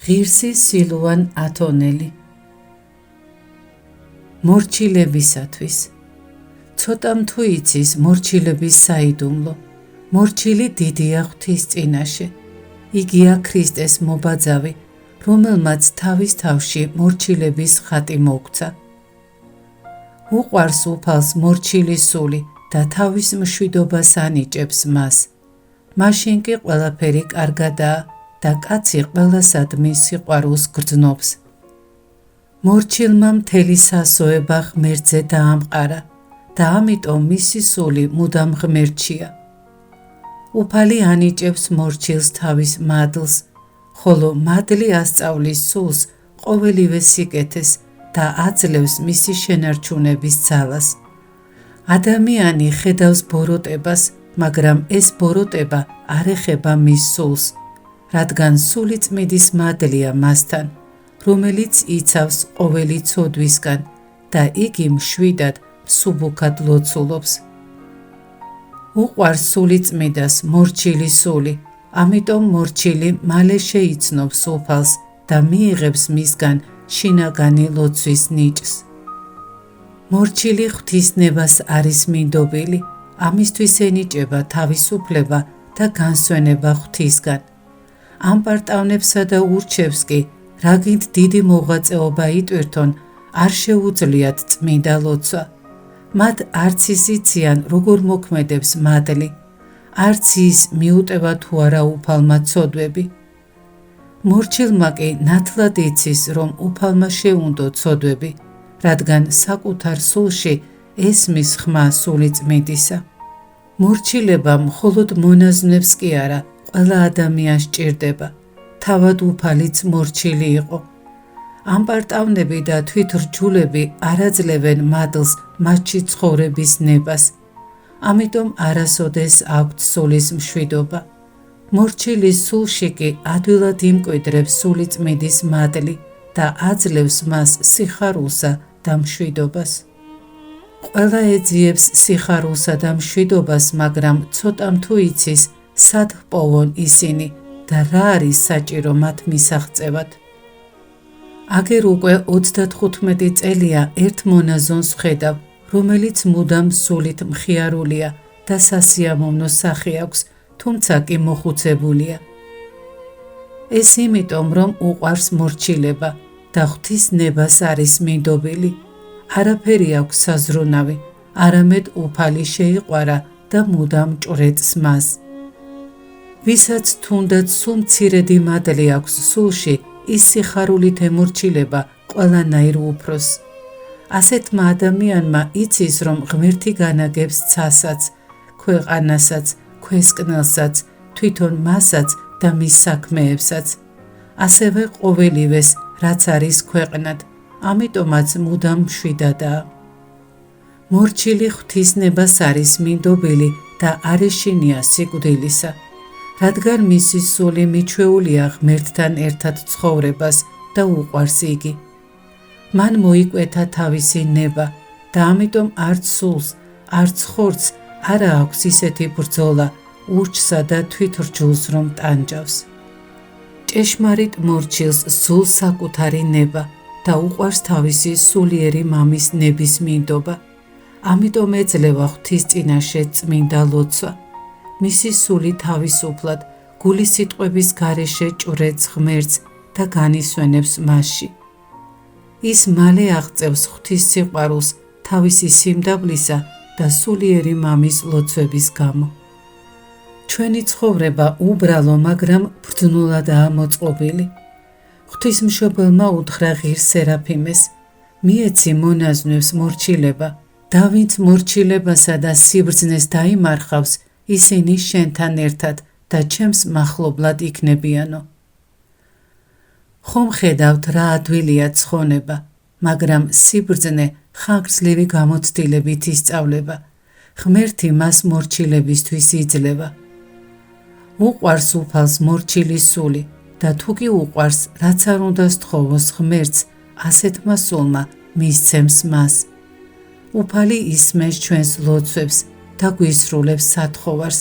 ღირსი სილუან ათონელი მორჩილებისათვის ცოტამ თუ იცის მორჩილების საიდუმლო მორჩილი დიდია ღვთის წინაშე იგია ქრისტეს მობაძავი რომელმაც თავის თავში მორჩილების ხატი მოგცა უყვარს უფალს მორჩილის სული და თავის მშვიდობას ანიჭებს მას მაშინ კი ყველაფერი კარგადაა და კაცი ყველასადმი სიყვარულს გრძნობს მორჩილმა მთელი სასოება ღმერთზე დაამყარა და ამიტომ მისი სული მუდამ ღმერთშია უფალი ანიჭებს მორჩილს თავის მადლს ხოლო მადლი ასწავლის სულს ყოველივე სიკეთეს და აძლევს მისი შენარჩუნების ძალას ადამიანი ხედავს ბოროტებას მაგრამ ეს ბოროტება არ ეხება მის სულს რადგან სული წმიდის მადლია მასთან რომელიც იცავს ყოველი ცოდვისგან და იგი მშვიდად მსუბუქად ლოცულობს უყვარს სული წმიდას მორჩილი სული ამიტომ მორჩილი მალე შეიცნობს უფალს და მიიღებს მისგან შინაგანი ლოცვის ნიჭს მორჩილი ღვთისნებას არის მინდობილი ამისთვის ენიჭება თავისუფლება და განსვენება ღვთისგან ამ პარტავნებსა და ურჩევს კი რაგით დიდი მოღვაწეობა იტვირთონ არ შეუძლიათ წმინდა ლოცვა მათ არც ის იციან როგორ მოქმედებს მადლი არც ის მიუტევა თუ არა უფალმა ცოდვები მორჩილმა კი ნათლად იცის რომ უფალმა შეუნდო ცოდვები რადგან საკუთარ სულში ესმის ხმა სული წმიდისა მორჩილება მხოლოდ მონაზვნებს კი არა ყველა ადამიანს ჭირდება თავად უფალიც მორჩილი იყო ამ პარტავნები და თვითრჯულები არ აძლევენ მადლს მათში ცხოვრების ნებას ამიტომ არასოდეს აქვთ სულის მშვიდობა მორჩილის სულში კი ადვილად იმკვიდრებს სული წმიდის მადლი და აძლევს მას სიხარულსა და მშვიდობას ყველა ეძიებს სიხარულსა და მშვიდობას მაგრამ ცოტამ თუ იცის სად ჰპოვონ ისინი და რა არის საჭირო მათ მისაღწევად აგერ უკვე 35 წელია ერთ მონაზონს ვხედავ რომელიც მუდამ სულით მხიარულია და სასიამოვნო სახე აქვს თუმცა კი მოხუცებულია ეს იმიტომ რომ უყვარს მორჩილება და ღვთის ნებას არის მინდობილი არაფერი აქვს საზრუნავი არამედ უფალი შეიყვარა და მუდამ ჭრეწს მას ვისაც თუნდაც სულ მცირედი მადლი აქვს სულში ის სიხარულით ემორჩილება ყველანაირ უფროს ასეთმა ადამიანმა იცის რომ ღმერთი განაგებს ცასაც ქვეყანასაც ქვესკნელსაც თვითონ მასაც და მის საქმეებსაც ასევე ყოველივეს რაც არის ქვეყნად ამიტომაც მუდამ მშვიდადაა მორჩილი ღვთისნებას არის მინდობილი და არეშინია სიკვდილისა რადგან მისი სული მიჩვეულია ღმერთთან ერთად ცხოვრებას და უყვარს იგი მან მოიკვეთა თავისი ნება და ამიტომ არც სულს არც ხორცს არა აქვს ისეთი ბრძოლა ურჩსა და თვითრჯულს რომ ტანჯავს ჭეშმარიტ მორჩილს სულს საკუთარი ნება და უყვარს თავისი სულიერი მამის ნების მინდობა ამიტომ ეძლევა ღვთის წინაშე წმინდა ლოცვა მისი სული თავისუფლად გული სიტყვების გარეშე ჭრეწს ღმერთს და განისვენებს მასში ის მალე აღწევს ღვთის სიყვარულს თავისი სიმდაბლისა და სულიერი მამის ლოცვების გამო ჩვენი ცხოვრება უბრალო მაგრამ ბრძნულადაა მოწყობილი ღვთისმშობელმა უთხრა ღირს სერაფიმეს მიეცი მონაზვნებს მორჩილება და ვინც მორჩილებასა და სიბრძნეს დაიმარხავს ისინი შენთან ერთად და ჩემს მახლობლად იქნებიანო ხომ ხედავთ რა ადვილია ცხონება მაგრამ სიბრძნე ხანგრძლივი გამოცდილებით ისწავლება ღმერთი მას მორჩილებისთვის იძლევა უყვარს უფალს მორჩილის სული და თუ კი უყვარს რაც არ უნდა სთხოვოს ღმერთს ასეთმა სულმა მისცემს მას უფალი ისმენს ჩვენს ლოცვებს და გვისრულებს სათხოვარს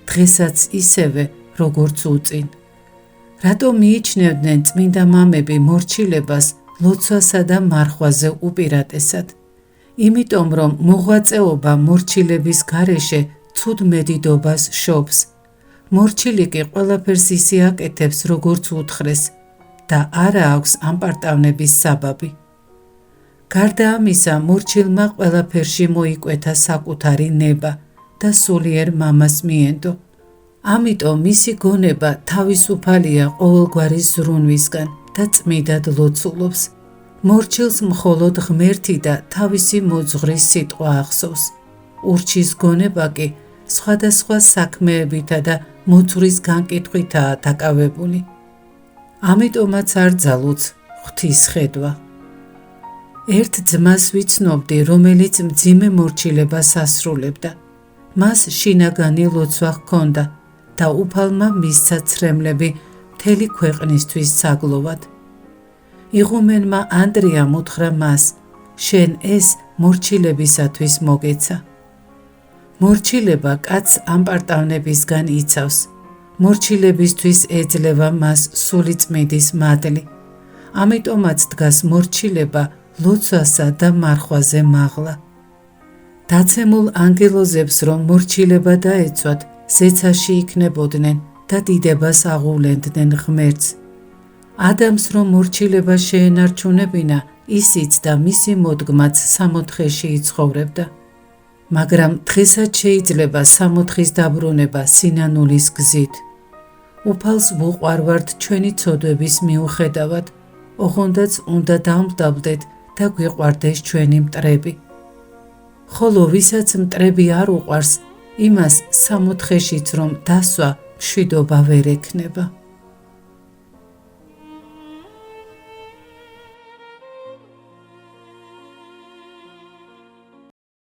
დღესაც ისევე როგორც უწინ რატომ მიიჩნევდნენ წმინდა მამები მორჩილებას ლოცვასა და მარხვაზე უპირატესად? იმიტომ, რომ მოღვაწეობა მორჩილების გარეშე ცუდ მედიდობას შობს. მორჩილი კი ყველაფერს ისე აკეთებს, როგორც უთხრეს და არა აქვს ამპარტავნების საბაბი. გარდა ამისა, მორჩილმა ყველაფერში მოიკვეთა საკუთარი ნება და სულიერ მამას მიენდო. ამიტომ მისი გონება თავისუფალია ყოველგვარი ზრუნვისგან და წმიდად ლოცულობს. მორჩილს მხოლოდ ღმერთი და თავისი მოძღვრის სიტყვა ახსოვს. ურჩის გონება კი სხვადასხვა საქმეებითა და მოძღვრის განკითხვითაა დაკავებული. ამიტომაც არ ძალუც ღვთის ხედვა. ერთ ძმას ვიცნობდი, რომელიც მძიმე მორჩილებას ასრულებდა. მას შინაგანი ლოცვა ჰქონდა და უფალმა მისცა ცრემლები მთელი ქვეყნისთვის საგლოვად. იღუმენმა ანდრიამ უთხრა მას, შენ ეს მორჩილებისათვის მოგეცა. მორჩილება კაცს ამპარტავნებისგან იცავს. მორჩილებისთვის ეძლევა მას სულიწმიდის მადლი. ამიტომაც დგას მორჩილება ლოცვასა და მარხვაზე მაღლა. დაცემულ ანგელოზებს რომ მორჩილება დაეცვათ, ზეცაში იქნებოდნენ და დიდებას აღუვლენდნენ ღმერთს. ადამს რომ მორჩილება შეენარჩუნებინა, ისიც და მისი მოდგმაც სამოთხეში იცხოვრებდა. მაგრამ დღესაც შეიძლება სამოთხის დაბრუნება სინანულის გზით. უფალს ვუყვარვართ ჩვენი ცოდვების მიუხედავად, ოღონდაც უნდა დავმვდაბლდეთ და გვიყვარდეს ჩვენი მტრები. ხოლო ვისაც მტრები არ უყვარს, იმას სამოთხეშიც რომ დასვა მშვიდობა ვერ ექნება.